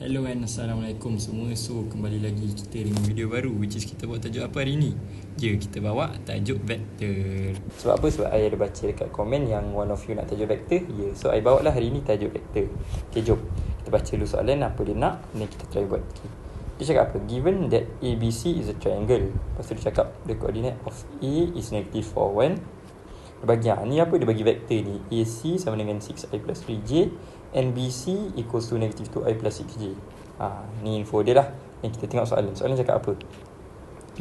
Hello and Assalamualaikum semua. So kembali lagi kita dengan video baru, which is kita buat tajuk apa hari ni? Kita bawa tajuk vektor. Sebab apa? Sebab I ada baca dekat komen yang one of you nak tajuk vektor. So I bawa lah hari ni tajuk vektor. Okay, jom kita baca dulu soalan apa dia nak, ni kita try buat. Dia cakap apa? Given that ABC is a triangle. Lepas tu dia cakap the coordinate of A is negative 4, 1. Dia bagi ni apa? Dia bagi vektor ni AC sama dengan 6i plus 3j and BC equals to negative 2i plus 6j. Ni info dia lah. Yang kita tengok soalan. Soalan cakap apa?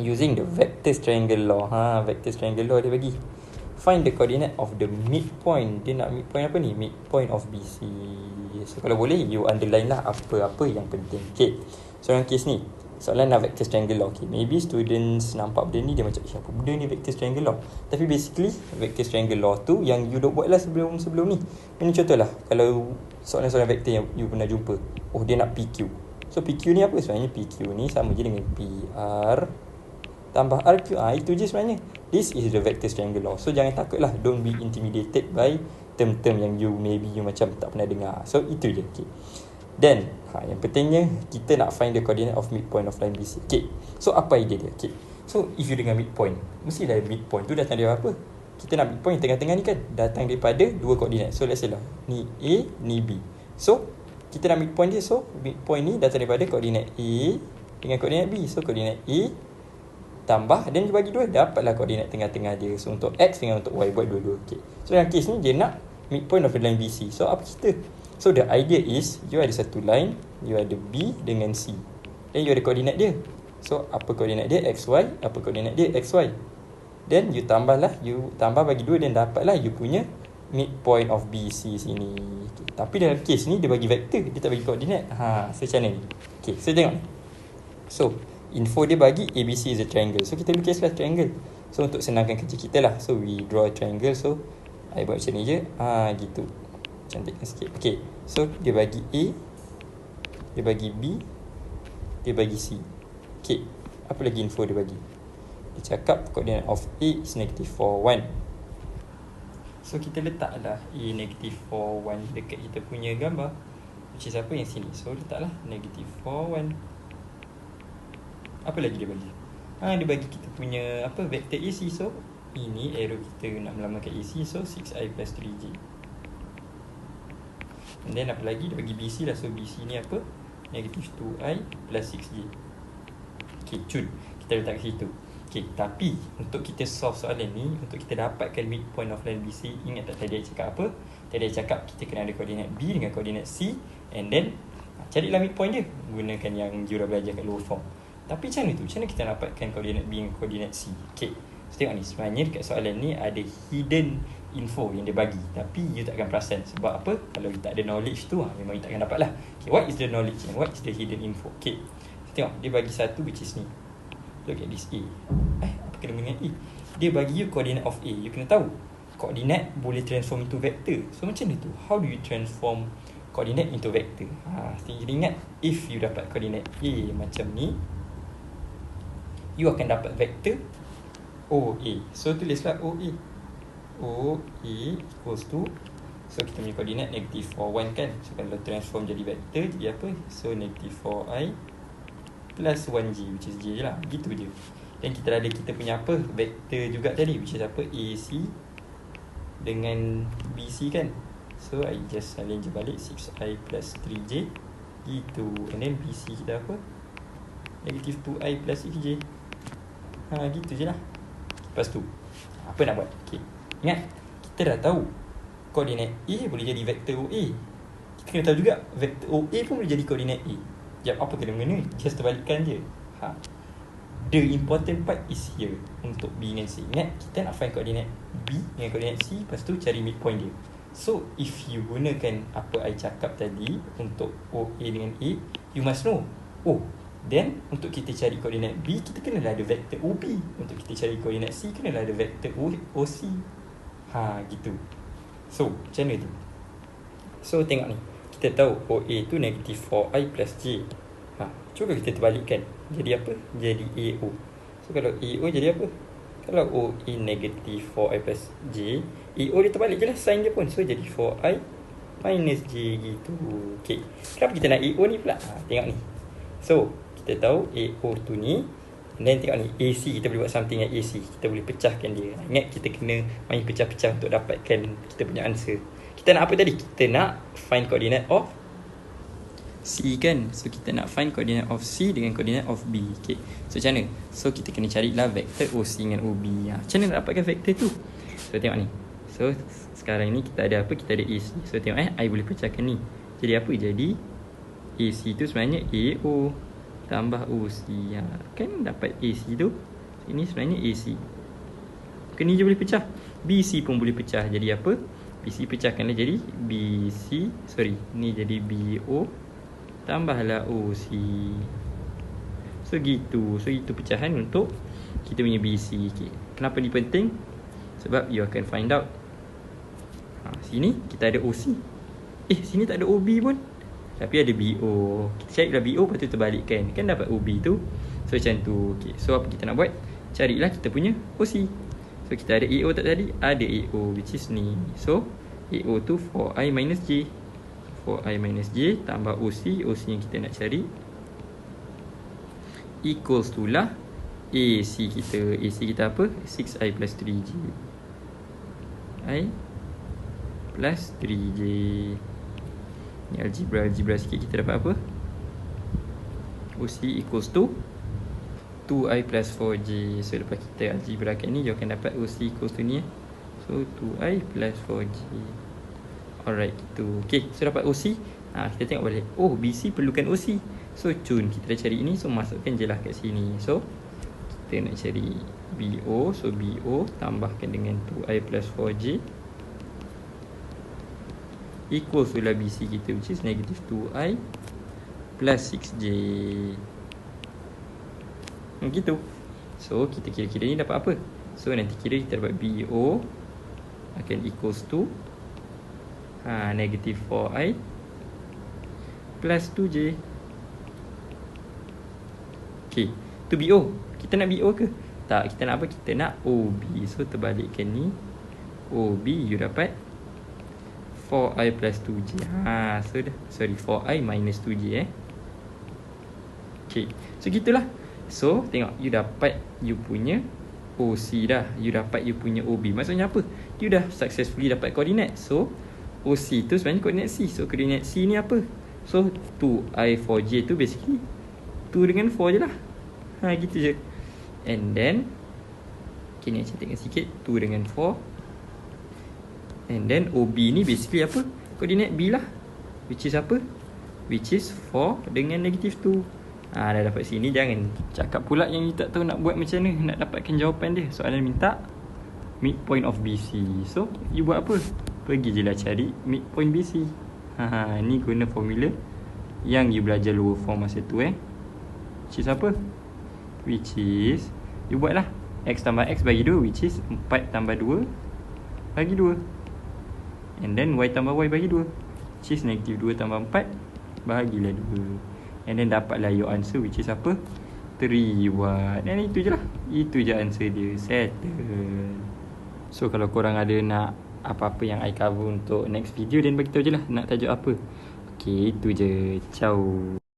Using the vector triangle law. Vector triangle law dia bagi. Find the coordinate of the midpoint. Dia nak midpoint apa ni? Midpoint of BC. So kalau boleh you underline lah apa-apa yang penting. Okay. So dalam case ni, soalan nak vector triangle law. Okay. Maybe students nampak benda ni dia macam apa benda ni vector triangle law. Tapi basically vector triangle law tu yang you dah buat lah sebelum ni. Ini contoh lah. Kalau soalan-soalan vektor yang you pernah jumpa, dia nak PQ. So PQ ni apa? Sebenarnya PQ ni sama je dengan PR tambah RQ. Itu je sebenarnya. This is the vector triangle law. So jangan takut lah. Don't be intimidated by term-term yang you macam tak pernah dengar. So itu je. Okay. Then yang pentingnya kita nak find the coordinate of midpoint of line BC. Okay. So apa idea dia? Okay. So if you dengan midpoint, mesti dari midpoint tu datang dari apa? Kita nak midpoint tengah-tengah ni kan datang daripada dua koordinat. So let's say lah, ni A, ni B. So kita nak midpoint dia. So midpoint ni datang daripada koordinat A dengan koordinat B. So koordinat A tambah dan dia bagi dua, dapatlah koordinat tengah-tengah dia. So untuk X dengan untuk Y buat dua-dua. Okay. So dalam case ni dia nak midpoint of the line BC. So apa kita? So the idea is you ada satu line, you ada B dengan C. Then you ada koordinat dia. So apa koordinat dia? XY. Apa koordinat dia? XY. Then you tambah bagi dua dan dapatlah you punya midpoint of BC sini. Okay. Tapi dalam case ni dia bagi vektor, dia tak bagi koordinat. So macam mana ni? Okay, so tengok ni. So info dia bagi ABC is a triangle. So kita lukislah triangle. So untuk senangkan kerja kita lah, so we draw a triangle. So I buat macam ni je. Gitu. Cantikkan sikit. Okay, so dia bagi A, dia bagi B, dia bagi C. Okay, apa lagi info dia bagi? Dia cakap coordinate of A is negative 4, 1. So kita letaklah A negative 4, 1 dekat kita punya gambar, which is apa yang sini. So letaklah negative 4, 1. Apa lagi dia bagi? Dia bagi kita punya vector AC. So ini arrow kita nak melambangkan AC. So 6i plus 3j. And then apa lagi? Dia bagi BC lah. So BC ni apa? Negative 2i plus 6j. Okay, cun. Kita letak kat situ. Okay, tapi untuk kita solve soalan ni, untuk kita dapatkan midpoint of line BC, ingat tak tadi saya cakap apa? Tadi saya cakap kita kena ada koordinat B dengan koordinat C, and then carilah midpoint dia gunakan yang you dah belajar kat lower form. Tapi macam mana tu? Macam mana kita dapatkan koordinat B dengan koordinat C? Okay, so tengok ni, sebenarnya dekat soalan ni ada hidden info yang dia bagi, tapi you tak akan perasan. Sebab apa? Kalau you tak ada knowledge tu, memang you tak akan dapat lah. Okay, what is the knowledge and what is the hidden info? Okay, so tengok, dia bagi satu which is ni. Look at this A. Apa kena dengan A? Dia bagi you coordinate of A. You kena tahu coordinate boleh transform into vector. So macam ni tu, how do you transform coordinate into vector? Jadi ingat, if you dapat coordinate A macam ni, you akan dapat vector OA. So tulislah OA. OA equals to, so kita punya coordinate negative 4, 1 kan. So kalau transform jadi vector, jadi apa? So negative 4i plus 1j, which is j je lah. Gitu je. Dan kita ada kita punya vector juga tadi, which is AC dengan BC kan. So I just salin je balik 6i plus 3j. Gitu. And then BC kita apa? Negative 2i plus 6j. Gitu je lah. Lepas tu apa nak buat? Okay, ingat, kita dah tahu koordinat A boleh jadi vector OA. Kita kena tahu juga vector OA pun boleh jadi koordinat A. Apa kena mengena? Just terbalikkan je. The important part is here. Untuk B dengan C, ingat kita nak find koordinat B dengan koordinat C, lepas tu cari midpoint dia. So if you gunakan apa I cakap tadi untuk OA dengan A, you must know, then untuk kita cari koordinat B, kita kenalah ada vector OB. Untuk kita cari koordinat C, kenalah ada vector OC. Gitu. So macam mana tu? So tengok ni, kita tahu OA tu negative 4i plus j. Cuba kita terbalikkan. Jadi apa? Jadi AO. So kalau AO jadi apa? Kalau OA negative 4i plus j, AO dia terbalik je lah sign dia pun. So jadi 4i minus J gitu. Okay, kenapa kita nak AO ni pula? Tengok ni. So kita tahu AO tu ni, dan tengok ni, AC kita boleh buat something yang AC. Kita boleh pecahkan dia. Ingat kita kena main pecah-pecah untuk dapatkan kita punya answer. Kita nak apa tadi? Kita nak find coordinate of C kan. So kita nak find coordinate of C dengan coordinate of B. Okay, so macam mana? So kita kena carilah vektor OC dengan OB. Macam mana nak dapatkan vektor tu? So tengok ni. So sekarang ni kita ada apa? Kita ada AC. So tengok I boleh pecahkan ni. Jadi apa? Jadi AC tu sebenarnya AO tambah OC. Kan dapat AC tu. Ini sebenarnya AC. Ni je boleh pecah. BC pun boleh pecah. Jadi apa? BC pecahkanlah jadi BC. Sorry, ni jadi BO tambahlah OC. So gitu. So itu pecahan untuk kita punya BC. Okay. Kenapa ni penting? Sebab you akan find out. Sini kita ada OC. Sini tak ada OB pun. Tapi ada BO. Kita carilah BO, lepas tu terbalikkan. Kan dapat OB tu. So macam tu. Okay. So apa kita nak buat? Carilah kita punya OC. So kita ada AO tak tadi? Ada AO, which is ni. So AO tu 4I minus J. 4I minus J tambah OC. OC yang kita nak cari equals tu lah AC kita. AC kita apa? 6I plus 3J. I plus 3J. Ni algebra sikit, kita dapat apa? OC equals to 2I plus 4J. So lepas kita algebrakan ni, you akan dapat OC equals to ni. So 2I plus 4J. Alright, gitu. Okay, so dapat OC. Kita tengok balik. Oh, BC perlukan OC. So cun, kita dah cari ini. So masukkan je lah kat sini. So kita nak cari BO. So BO tambahkan dengan 2I plus 4J equals to lah BC kita, which is negative 2I plus 6J. Gitu. So kita kira-kira ni dapat apa? So nanti kira kita dapat BO akan equals to negative 4I plus 2J. Okay, tu BO. Kita nak BO ke? Tak, kita nak apa? Kita nak OB. So terbalikkan ni. OB you dapat 4I plus 2J. So dah. Sorry, 4I minus 2J Okay, so gitulah. So tengok, you dapat you punya OC dah. You dapat you punya OB. Maksudnya apa? You dah successfully dapat koordinat. So OC tu sebenarnya koordinat C. So koordinat C ni apa? So 2I 4J tu basically 2 dengan 4 je lah. Gitu je. And then okay, ni cantikkan sikit. 2 dengan 4. And then OB ni basically apa? Koordinat B lah. Which is apa? Which is 4 dengan negative 2. Dah dapat sini. Jangan cakap pula yang you tak tahu nak buat macam mana nak dapatkan jawapan dia. Soalan minta midpoint of BC. So you buat apa? Pergi je lah cari midpoint BC. Ni guna formula yang you belajar lower form masa tu Which is apa? Which is you buat lah X tambah X bagi 2, which is 4 tambah 2 bagi 2. And then Y tambah Y bagi 2, which is negative 2 tambah 4 bahagilah 2. And then dapatlah your answer, which is apa? 3Y. Dan itu je lah. Itu je answer dia. Settle. So kalau korang ada nak apa-apa yang I cover untuk next video, then bagi tahu je lah nak tajuk apa. Okay, itu je. Ciao.